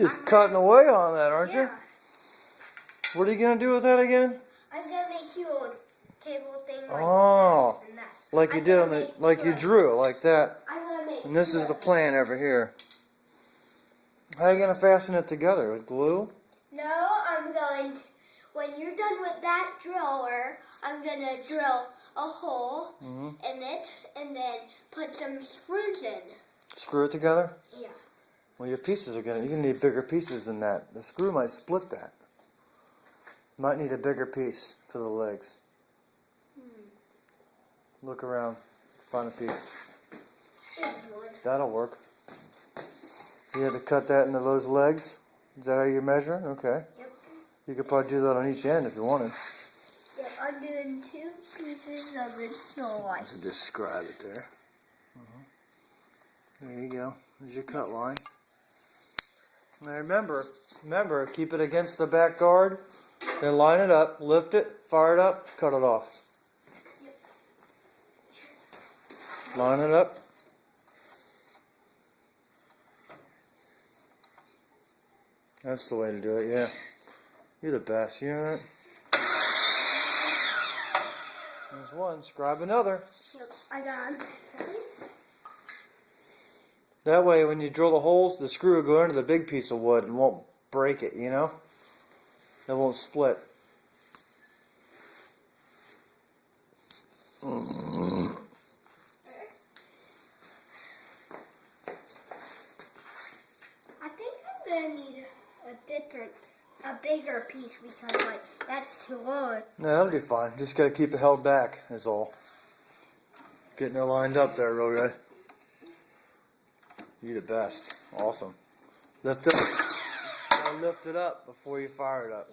just cutting away on that, aren't you? What are you going to do with that again? I'm going to make you a table thing like oh, that and that. like you did on the, like you drew, like that. I'm going to make And this is the plan over here. How are you going to fasten it together? With glue? No, I'm going to, when you're done with that driller, I'm going to drill a hole in it and then put some screws in. Screw it together? Yeah. Well, your pieces are you're gonna need bigger pieces than that. The screw might split that. Might need a bigger piece for the legs. Look around, find a piece. That'll work. You had to cut that into those legs? Is that how you're measuring? Okay. Yep. You could probably do that on each end if you wanted. Yep, I'm doing 2 pieces of the Snow White. So just scribe it there. There you go. There's your cut line. Now remember, keep it against the back guard, then line it up, lift it, fire it up, cut it off. Yep. Line it up. That's the way to do it, yeah. You're the best, you know that? There's one, scribe another. Yep, I got it. That way, when you drill the holes, the screw will go into the big piece of wood and won't break it, you know? It won't split. I think I'm going to need a bigger piece because, like, that's too low. No, that'll be fine. Just got to keep it held back, is all. Getting it lined up there real good. You're the best. Awesome. Lift it up. Lift it up before you fire it up.